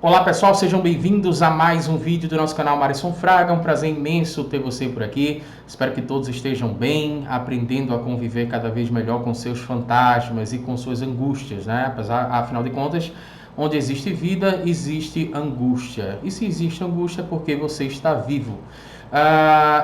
Olá pessoal, sejam bem-vindos a mais um vídeo do nosso canal Marisson Fraga. É um prazer imenso ter você por aqui. Espero que todos estejam bem, aprendendo a conviver cada vez melhor com seus fantasmas e com suas angústias, né? Afinal de contas, onde existe vida, existe angústia. E se existe angústia, é porque você está vivo.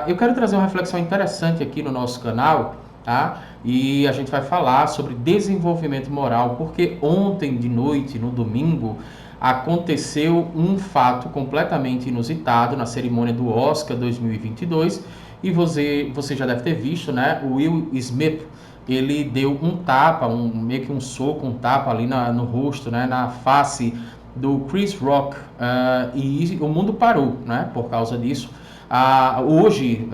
Eu quero trazer uma reflexão interessante aqui no nosso canal, tá? E a gente vai falar sobre desenvolvimento moral, porque ontem de noite, no domingo, aconteceu um fato completamente inusitado na cerimônia do Oscar 2022 e você já deve ter visto, né? O Will Smith, ele deu um tapa, meio que um soco, um tapa ali no rosto, né? Na face do Chris Rock, e o mundo parou, né? Por causa disso. Hoje,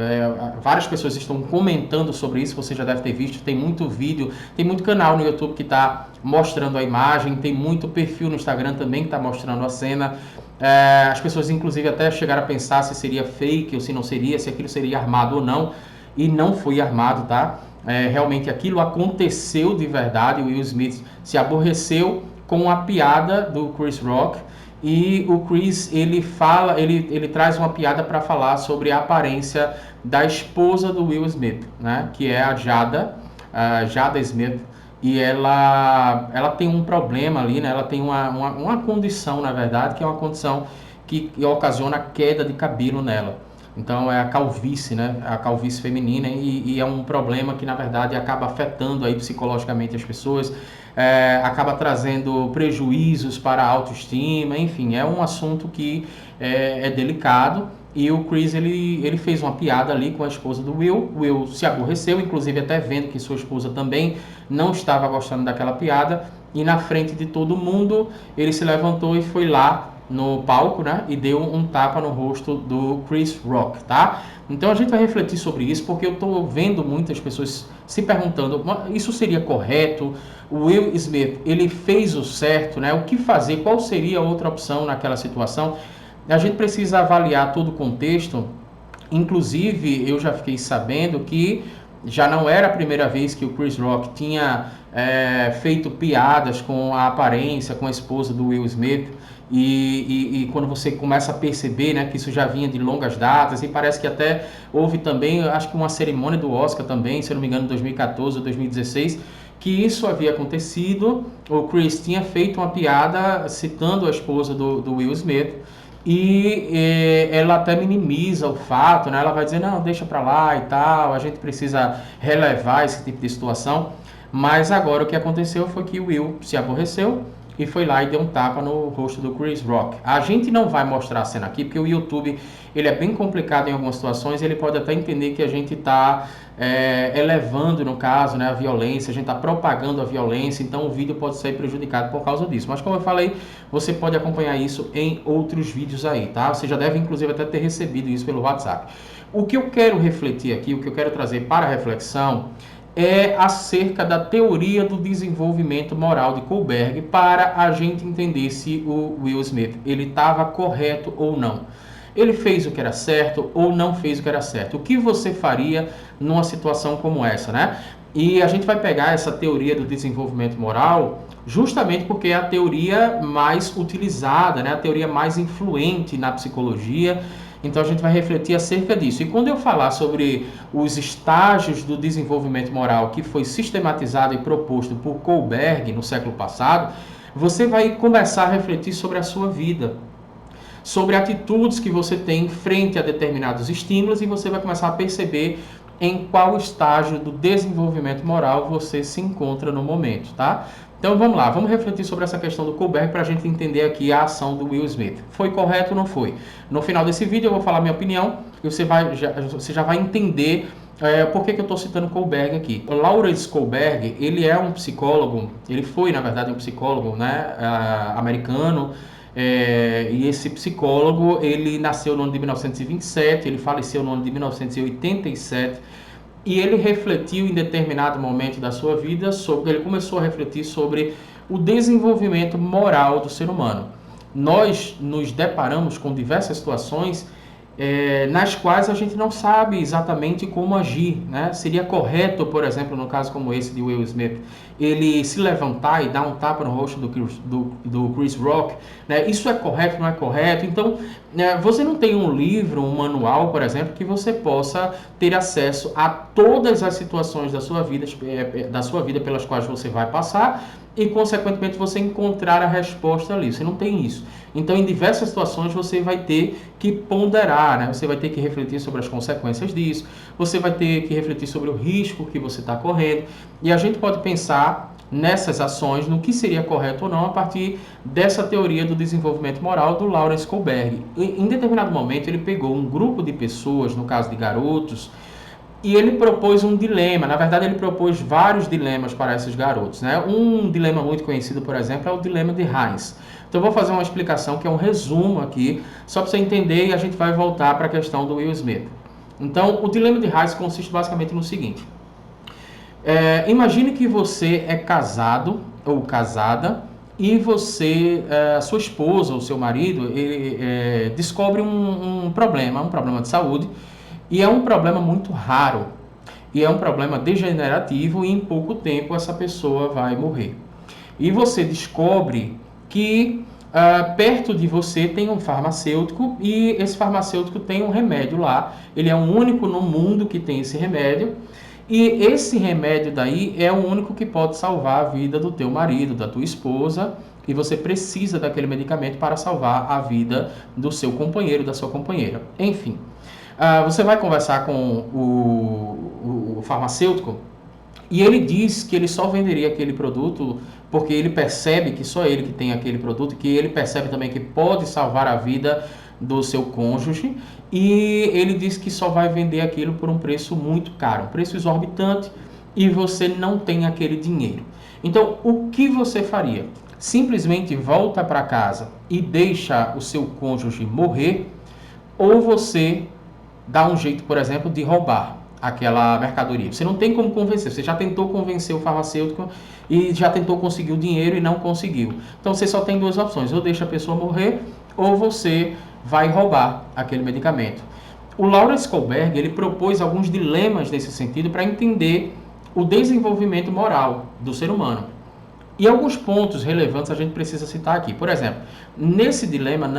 várias pessoas estão comentando sobre isso, você já deve ter visto, tem muito vídeo, tem muito canal no YouTube que está mostrando a imagem, tem muito perfil no Instagram também que está mostrando a cena. As pessoas inclusive até chegaram a pensar se seria fake ou se não seria, se aquilo seria armado ou não, e não foi armado, tá? Realmente aquilo aconteceu de verdade. O Will Smith se aborreceu com a piada do Chris Rock, e o Chris, ele traz uma piada para falar sobre a aparência da esposa do Will Smith, né? Que é a Jada Smith, e ela tem um problema ali, né? Ela tem uma condição, na verdade, que é uma condição que ocasiona queda de cabelo nela. Então é a calvície, né? A calvície feminina, e é um problema que na verdade acaba afetando aí psicologicamente as pessoas, acaba trazendo prejuízos para a autoestima, enfim, é um assunto que é delicado. E o Chris, ele fez uma piada ali com a esposa do Will. O Will se aborreceu, inclusive até vendo que sua esposa também não estava gostando daquela piada, e na frente de todo mundo ele se levantou e foi lá no palco, né, e deu um tapa no rosto do Chris Rock, tá? Então a gente vai refletir sobre isso, porque eu estou vendo muitas pessoas se perguntando, isso seria correto? O Will Smith, ele fez o certo, né? O que fazer? Qual seria a outra opção naquela situação? A gente precisa avaliar todo o contexto. Inclusive, eu já fiquei sabendo que já não era a primeira vez que o Chris Rock tinha feito piadas com a aparência, com a esposa do Will Smith. E quando você começa a perceber, né, que isso já vinha de longas datas, e parece que até houve também, acho que uma cerimônia do Oscar também, se eu não me engano, em 2014 ou 2016, que isso havia acontecido. O Chris tinha feito uma piada citando a esposa do Will Smith, e ela até minimiza o fato, né? Ela vai dizer, não, deixa pra lá e tal, a gente precisa relevar esse tipo de situação. Mas agora o que aconteceu foi que o Will se aborreceu e foi lá e deu um tapa no rosto do Chris Rock. A gente não vai mostrar a cena aqui, porque o YouTube, ele é bem complicado em algumas situações, ele pode até entender que a gente está elevando, no caso, né, a violência, a gente está propagando a violência, então o vídeo pode ser prejudicado por causa disso. Mas como eu falei, você pode acompanhar isso em outros vídeos aí, tá? Você já deve, inclusive, até ter recebido isso pelo WhatsApp. O que eu quero refletir aqui, o que eu quero trazer para a reflexão, é acerca da teoria do desenvolvimento moral de Kohlberg, para a gente entender se o Will Smith ele estava correto ou não. Ele fez o que era certo ou não fez o que era certo. O que você faria numa situação como essa, né? E a gente vai pegar essa teoria do desenvolvimento moral justamente porque é a teoria mais utilizada, né? A teoria mais influente na psicologia. Então a gente vai refletir acerca disso. E quando eu falar sobre os estágios do desenvolvimento moral que foi sistematizado e proposto por Kohlberg no século passado, você vai começar a refletir sobre a sua vida, sobre atitudes que você tem frente a determinados estímulos, e você vai começar a perceber em qual estágio do desenvolvimento moral você se encontra no momento, tá? Então vamos lá, vamos refletir sobre essa questão do Kohlberg para a gente entender aqui a ação do Will Smith. Foi correto ou não foi? No final desse vídeo eu vou falar minha opinião e você já vai entender por que eu estou citando Kohlberg aqui. O Lawrence Kohlberg, ele é um psicólogo, ele foi na verdade um psicólogo, né, americano. E esse psicólogo, ele nasceu no ano de 1927, ele faleceu no ano de 1987, e ele refletiu em determinado momento da sua vida ele começou a refletir sobre o desenvolvimento moral do ser humano. Nós nos deparamos com diversas situações nas quais a gente não sabe exatamente como agir, né? Seria correto, por exemplo, no caso como esse de Will Smith, ele se levantar e dar um tapa no rosto do Chris Rock, né? Isso é correto, não é correto? Então, você não tem um livro, um manual, por exemplo, que você possa ter acesso a todas as situações da sua vida pelas quais você vai passar e, consequentemente, você encontrar a resposta ali. Você não tem isso. Então, em diversas situações, você vai ter que ponderar, né? Você vai ter que refletir sobre as consequências disso, você vai ter que refletir sobre o risco que você está correndo, e a gente pode pensar nessas ações, no que seria correto ou não, a partir dessa teoria do desenvolvimento moral do Lawrence Kohlberg. Em determinado momento, ele pegou um grupo de pessoas, no caso de garotos, e ele propôs um dilema. Na verdade, ele propôs vários dilemas para esses garotos, né? Um dilema muito conhecido, por exemplo, é o dilema de Heinz. Então, eu vou fazer uma explicação que é um resumo aqui, só para você entender, e a gente vai voltar para a questão do Will Smith. Então, o dilema de Heinz consiste basicamente no seguinte. Imagine que você é casado ou casada e sua esposa ou seu marido, descobre um problema de saúde, e é um problema muito raro, e é um problema degenerativo, e em pouco tempo essa pessoa vai morrer. E você descobre que perto de você tem um farmacêutico, e esse farmacêutico tem um remédio lá, ele é o único no mundo que tem esse remédio, e esse remédio daí é o único que pode salvar a vida do teu marido, da tua esposa, e você precisa daquele medicamento para salvar a vida do seu companheiro, da sua companheira. Enfim, você vai conversar com o farmacêutico e ele diz que ele só venderia aquele produto porque ele percebe que só ele que tem aquele produto, que ele percebe também que pode salvar a vida do seu cônjuge, e ele diz que só vai vender aquilo por um preço muito caro, um preço exorbitante, e você não tem aquele dinheiro. Então, o que você faria? Simplesmente volta para casa e deixa o seu cônjuge morrer, ou você dá um jeito, por exemplo, de roubar aquela mercadoria? Você não tem como convencer, você já tentou convencer o farmacêutico e já tentou conseguir o dinheiro e não conseguiu. Então você só tem duas opções: ou deixa a pessoa morrer, ou você vai roubar aquele medicamento. O Lawrence Kohlberg, ele propôs alguns dilemas nesse sentido para entender o desenvolvimento moral do ser humano. E alguns pontos relevantes a gente precisa citar aqui. Por exemplo, nesses dilemas,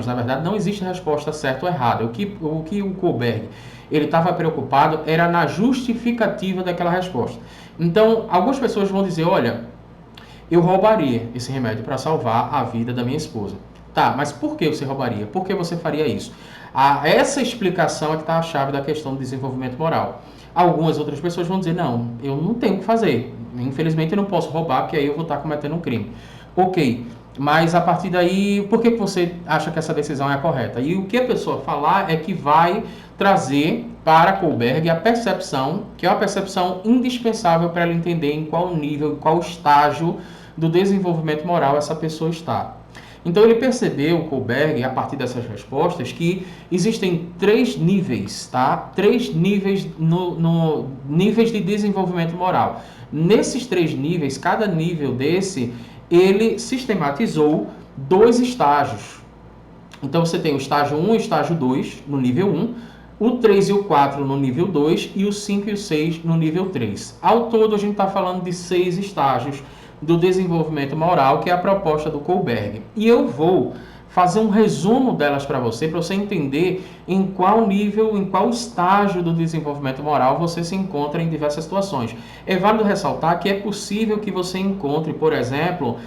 na verdade, não existe resposta certa ou errada. O que o Kohlberg ele estava preocupado era na justificativa daquela resposta. Então, algumas pessoas vão dizer, olha, eu roubaria esse remédio para salvar a vida da minha esposa. Tá, mas por que você roubaria? Por que você faria isso? Essa explicação é que está a chave da questão do desenvolvimento moral. Algumas outras pessoas vão dizer, não, eu não tenho o que fazer. Infelizmente eu não posso roubar, porque aí eu vou estar cometendo um crime. Ok, mas a partir daí, por que você acha que essa decisão é a correta? E o que a pessoa falar é que vai trazer para Kohlberg a percepção, que é uma percepção indispensável para ela entender em qual nível, em qual estágio do desenvolvimento moral essa pessoa está. Então ele percebeu, Kohlberg, a partir dessas respostas, que existem três níveis, tá? Três níveis níveis de desenvolvimento moral. Nesses três níveis, cada nível desse, ele sistematizou dois estágios. Então você tem o estágio 1 e o estágio 2 no nível 1, o 3 e o 4 no nível 2 e o 5 e o 6 no nível 3. Ao todo a gente está falando de 6 estágios do desenvolvimento moral, que é a proposta do Kohlberg. E eu vou fazer um resumo delas para você entender em qual nível, em qual estágio do desenvolvimento moral você se encontra em diversas situações. É válido ressaltar que é possível que você encontre, por exemplo,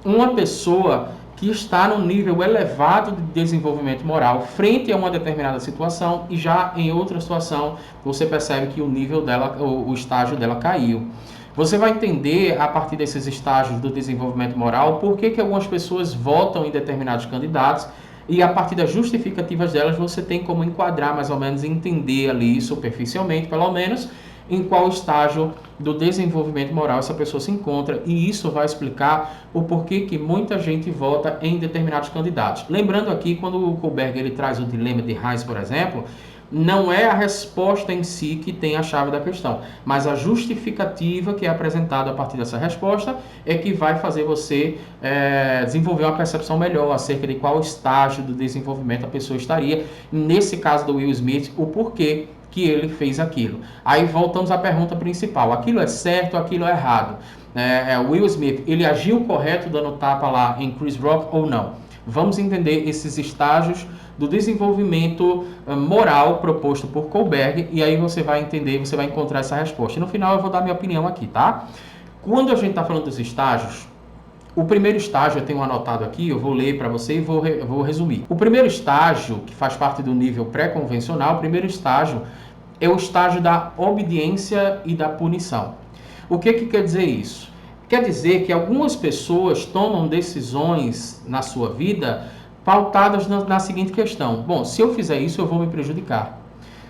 uma pessoa que está no nível elevado de desenvolvimento moral frente a uma determinada situação, e já em outra situação você percebe que o nível dela, o estágio dela caiu. Você vai entender, a partir desses estágios do desenvolvimento moral, por que algumas pessoas votam em determinados candidatos, e a partir das justificativas delas você tem como enquadrar mais ou menos, entender ali superficialmente, pelo menos, em qual estágio do desenvolvimento moral essa pessoa se encontra, e isso vai explicar o porquê que muita gente vota em determinados candidatos. Lembrando aqui, quando o Kohlberg ele traz o dilema de Heinz, por exemplo, não é a resposta em si que tem a chave da questão, mas a justificativa que é apresentada a partir dessa resposta é que vai fazer você desenvolver uma percepção melhor acerca de qual estágio do desenvolvimento a pessoa estaria. Nesse caso do Will Smith, o porquê que ele fez aquilo. Aí voltamos à pergunta principal: aquilo é certo, aquilo é errado? Will Smith, ele agiu correto dando tapa lá em Chris Rock ou não? Vamos entender esses estágios do desenvolvimento moral proposto por Kohlberg, e aí você vai entender, você vai encontrar essa resposta. E no final eu vou dar minha opinião aqui, tá? Quando a gente está falando dos estágios, o primeiro estágio eu tenho anotado aqui, eu vou ler para você e vou resumir. O primeiro estágio, que faz parte do nível pré-convencional, o primeiro estágio é o estágio da obediência e da punição. O que quer dizer isso? Quer dizer que algumas pessoas tomam decisões na sua vida pautadas na seguinte questão: bom, se eu fizer isso, eu vou me prejudicar.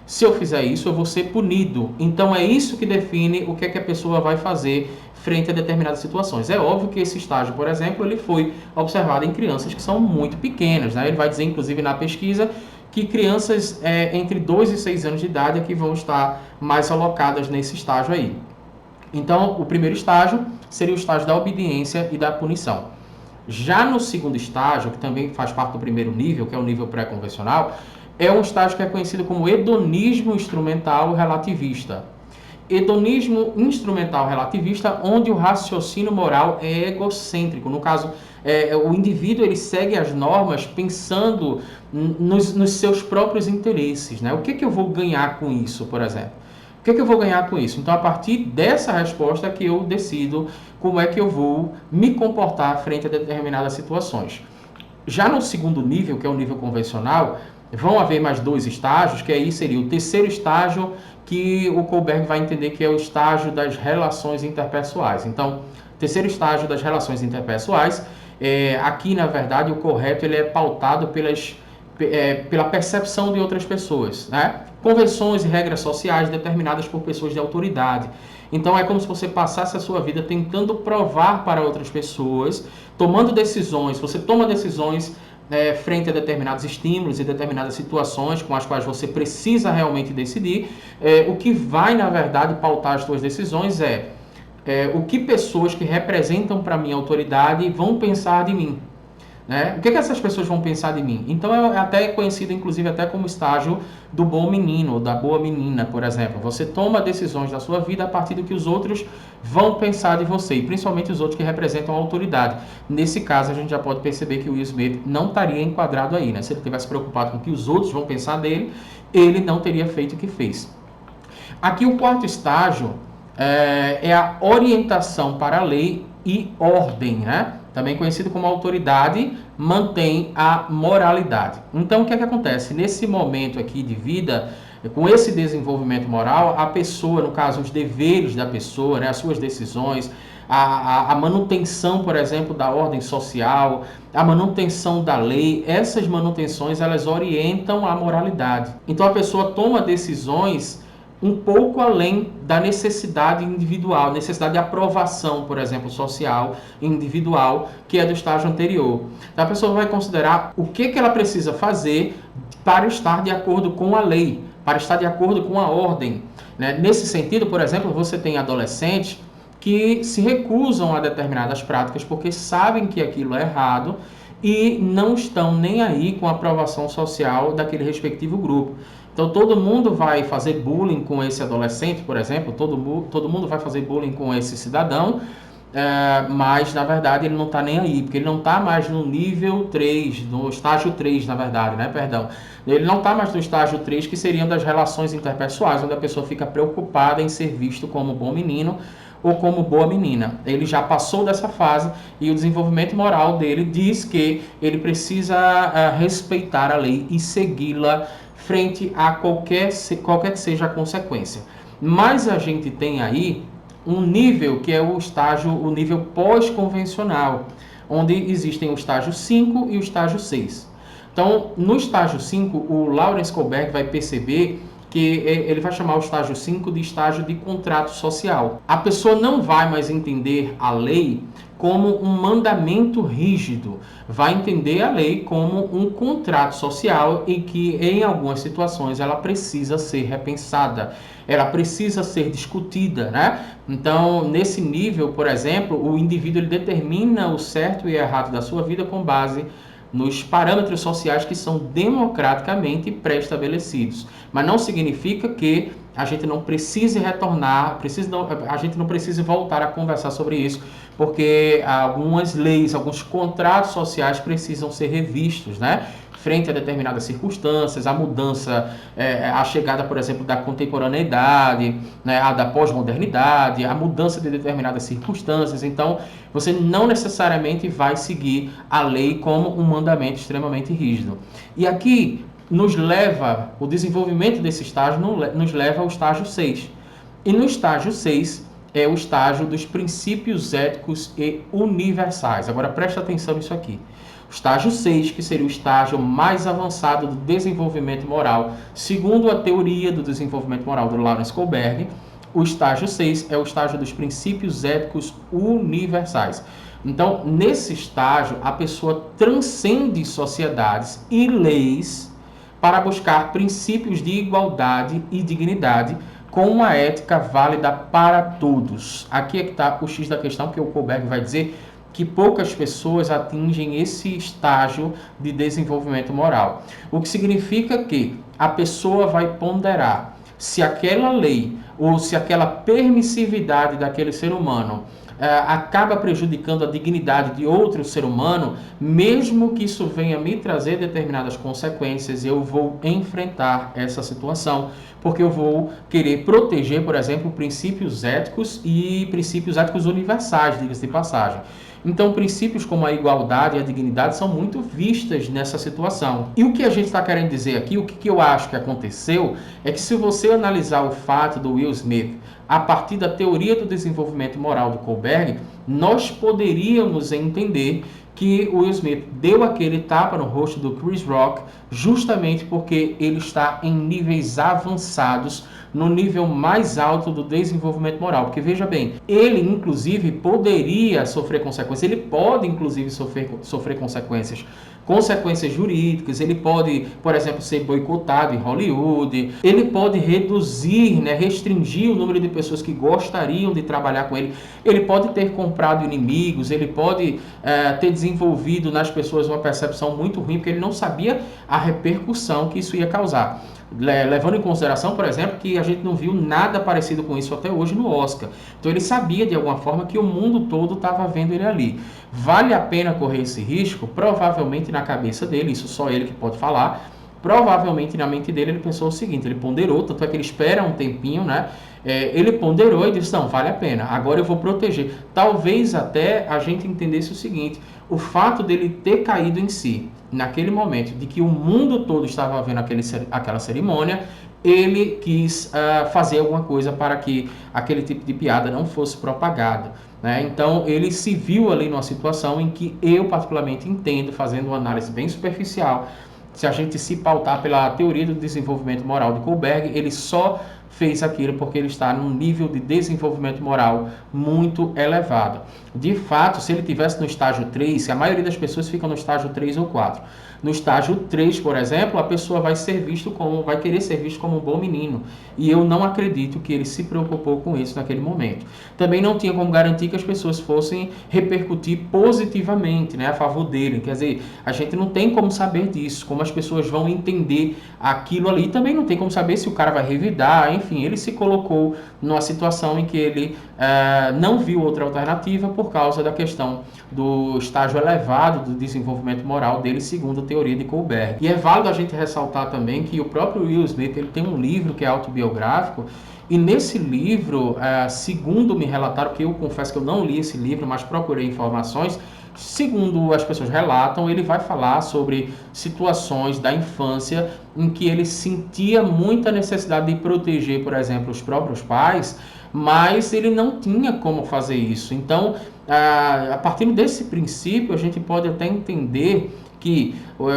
Se eu fizer isso, eu vou ser punido. Então é isso que define o que a pessoa vai fazer frente a determinadas situações. É óbvio que esse estágio, por exemplo, ele foi observado em crianças que são muito pequenas, né? Ele vai dizer, inclusive, na pesquisa, que crianças entre 2 e 6 anos de idade é que vão estar mais alocadas nesse estágio aí. Então, o primeiro estágio seria o estágio da obediência e da punição. Já no segundo estágio, que também faz parte do primeiro nível, que é o nível pré-convencional, é um estágio que é conhecido como hedonismo instrumental relativista. Hedonismo instrumental relativista, onde o raciocínio moral é egocêntrico. No caso, o indivíduo ele segue as normas pensando nos seus próprios interesses, né? O que eu vou ganhar com isso, por exemplo? O que eu vou ganhar com isso? Então, a partir dessa resposta que eu decido como é que eu vou me comportar frente a determinadas situações. Já no segundo nível, que é o nível convencional, vão haver mais 2 estágios, que aí seria o terceiro estágio, que o Kohlberg vai entender que é o estágio das relações interpessoais. Então, terceiro estágio das relações interpessoais, aqui, na verdade, o correto ele é pautado pela percepção de outras pessoas, né? Convenções e regras sociais determinadas por pessoas de autoridade. Então, é como se você passasse a sua vida tentando provar para outras pessoas, tomando decisões. Você toma decisões frente a determinados estímulos e determinadas situações com as quais você precisa realmente decidir. O que vai, na verdade, pautar as suas decisões o que pessoas que representam para mim a autoridade vão pensar de mim. Né? O que essas pessoas vão pensar de mim? Então é até conhecido, inclusive, até como estágio do bom menino, da boa menina, por exemplo. Você toma decisões da sua vida a partir do que os outros vão pensar de você, e principalmente os outros que representam a autoridade. Nesse caso, a gente já pode perceber que o Will Smith não estaria enquadrado aí, né? Se ele tivesse preocupado com o que os outros vão pensar dele, ele não teria feito o que fez. Aqui o quarto estágio é a orientação para a lei e ordem, né? Também conhecido como autoridade, mantém a moralidade. Então, o que acontece? Nesse momento aqui de vida, com esse desenvolvimento moral, a pessoa, no caso, os deveres da pessoa, né, as suas decisões, a manutenção, por exemplo, da ordem social, a manutenção da lei, essas manutenções, elas orientam a moralidade. Então, a pessoa toma decisões um pouco além da necessidade individual, necessidade de aprovação, por exemplo, social, individual, que é do estágio anterior. Então, a pessoa vai considerar o que ela precisa fazer para estar de acordo com a lei, para estar de acordo com a ordem. Né? Nesse sentido, por exemplo, você tem adolescentes que se recusam a determinadas práticas porque sabem que aquilo é errado e não estão nem aí com a aprovação social daquele respectivo grupo. Então, todo mundo vai fazer bullying com esse adolescente, por exemplo, todo mundo vai fazer bullying com esse cidadão, mas, na verdade, ele não está nem aí, porque ele não está mais no nível 3, no estágio 3, na verdade, né? Perdão. Ele não está mais no estágio 3, que seriam das relações interpessoais, onde a pessoa fica preocupada em ser visto como bom menino ou como boa menina. Ele já passou dessa fase e o desenvolvimento moral dele diz que ele precisa respeitar a lei e segui-la frente a qualquer que seja a consequência. Mas a gente tem aí um nível que é o nível pós-convencional, onde existem o estágio 5 e o estágio 6. Então, no estágio 5, o Lawrence Kohlberg vai perceber que ele vai chamar o estágio 5 de estágio de contrato social. A pessoa não vai mais entender a lei como um mandamento rígido, vai entender a lei como um contrato social em que, em algumas situações, ela precisa ser repensada, ela precisa ser discutida, né? Então, nesse nível, por exemplo, o indivíduo ele determina o certo e errado da sua vida com base nos parâmetros sociais que são democraticamente pré-estabelecidos. Mas não significa que a gente não precise retornar, a gente não precise voltar a conversar sobre isso, porque algumas leis, alguns contratos sociais precisam ser revistos, né? Frente a determinadas circunstâncias, a mudança, a chegada, por exemplo, da contemporaneidade, né, a da pós-modernidade, a mudança de determinadas circunstâncias. Então, você não necessariamente vai seguir a lei como um mandamento extremamente rígido. E aqui o desenvolvimento desse estágio nos leva ao estágio 6. E no estágio 6 é o estágio dos princípios éticos e universais. Agora preste atenção nisso aqui. O estágio 6, que seria o estágio mais avançado do desenvolvimento moral, segundo a teoria do desenvolvimento moral do Lawrence Kohlberg, o estágio 6 é o estágio dos princípios éticos universais. Então, nesse estágio, a pessoa transcende sociedades e leis para buscar princípios de igualdade e dignidade com uma ética válida para todos. Aqui é que está o X da questão, que o Kohlberg vai dizer que poucas pessoas atingem esse estágio de desenvolvimento moral. O que significa que a pessoa vai ponderar se aquela lei ou se aquela permissividade daquele ser humano acaba prejudicando a dignidade de outro ser humano, mesmo que isso venha me trazer determinadas consequências, eu vou enfrentar essa situação, porque eu vou querer proteger, por exemplo, princípios éticos e princípios éticos universais, diga-se de passagem. Então, princípios como a igualdade e a dignidade são muito vistas nessa situação. E o que a gente está querendo dizer aqui, o que eu acho que aconteceu, é que se você analisar o fato do Will Smith a partir da teoria do desenvolvimento moral do Kohlberg, nós poderíamos entender que o Will Smith deu aquele tapa no rosto do Chris Rock justamente porque ele está em níveis avançados, no nível mais alto do desenvolvimento moral. Porque veja bem, ele inclusive poderia sofrer consequências, ele pode inclusive sofrer consequências jurídicas, ele pode, por exemplo, ser boicotado em Hollywood, ele pode reduzir, restringir o número de pessoas que gostariam de trabalhar com ele, ele pode ter comprado inimigos, ele pode ter desenvolvido nas pessoas uma percepção muito ruim, porque ele não sabia a repercussão que isso ia causar. Levando em consideração, por exemplo, que a gente não viu nada parecido com isso até hoje no Oscar. Então ele sabia de alguma forma que o mundo todo estava vendo ele ali. Vale a pena correr esse risco? Provavelmente na cabeça dele, isso só ele que pode falar, provavelmente na mente dele ele pensou o seguinte, ele ponderou, tanto é que ele espera um tempinho, ele ponderou e disse, não, vale a pena, agora eu vou proteger. Talvez até a gente entendesse o seguinte, o fato dele ter caído em si, naquele momento, de que o mundo todo estava vendo aquela cerimônia, ele quis fazer alguma coisa para que aquele tipo de piada não fosse propagado. Então, ele se viu ali numa situação em que eu particularmente entendo, fazendo uma análise bem superficial, se a gente se pautar pela teoria do desenvolvimento moral de Kohlberg, ele só fez aquilo porque ele está num nível de desenvolvimento moral muito elevado. De fato, se ele tivesse no estágio 3, se a maioria das pessoas fica no estágio 3 ou 4, no estágio 3, por exemplo, a pessoa vai querer ser visto como um bom menino. E eu não acredito que ele se preocupou com isso naquele momento. Também não tinha como garantir que as pessoas fossem repercutir positivamente, a favor dele. Quer dizer, a gente não tem como saber disso, como as pessoas vão entender aquilo ali. Também não tem como saber se o cara vai revidar, enfim, ele se colocou numa situação em que ele não viu outra alternativa por causa da questão do estágio elevado do desenvolvimento moral dele, segundo a teoria de Kohlberg. E é válido a gente ressaltar também que o próprio Will Smith ele tem um livro que é autobiográfico, e nesse livro, segundo me relataram, que eu confesso que eu não li esse livro, mas procurei informações, segundo as pessoas relatam, ele vai falar sobre situações da infância em que ele sentia muita necessidade de proteger, por exemplo, os próprios pais, mas ele não tinha como fazer isso. Então, a partir desse princípio, a gente pode até entender que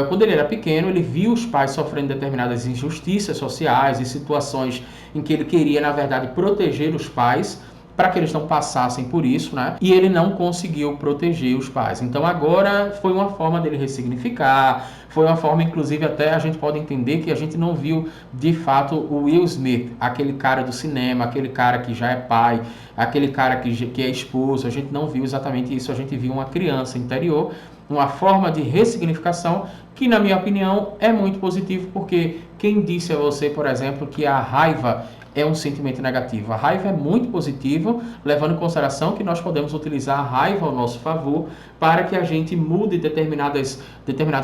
quando ele era pequeno, ele viu os pais sofrendo determinadas injustiças sociais e situações em que ele queria, na verdade, proteger os pais para que eles não passassem por isso, né? E ele não conseguiu proteger os pais. Então agora foi uma forma dele ressignificar, foi uma forma, inclusive, até a gente pode entender que a gente não viu de fato o Will Smith, aquele cara do cinema, aquele cara que já é pai, aquele cara que é esposo, a gente não viu exatamente isso, a gente viu uma criança interior, uma forma de ressignificação que, na minha opinião, é muito positivo, porque quem disse a você, por exemplo, que a raiva é um sentimento negativo? A raiva é muito positivo, levando em consideração que nós podemos utilizar a raiva ao nosso favor para que a gente mude determinados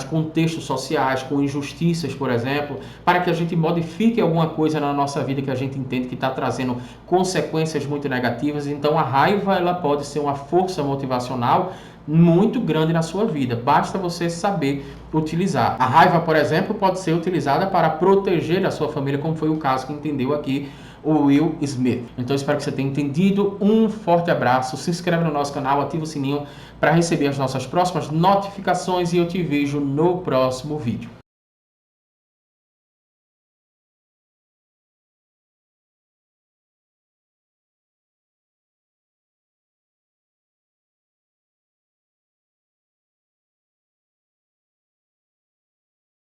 contextos sociais, com injustiças, por exemplo, para que a gente modifique alguma coisa na nossa vida que a gente entende que está trazendo consequências muito negativas. Então a raiva ela pode ser uma força motivacional muito grande na sua vida, basta você saber utilizar. A raiva, por exemplo, pode ser utilizada para proteger a sua família, como foi o caso que entendeu aqui o Will Smith. Então espero que você tenha entendido. Um forte abraço, se inscreve no nosso canal, ativa o sininho para receber as nossas próximas notificações e eu te vejo no próximo vídeo.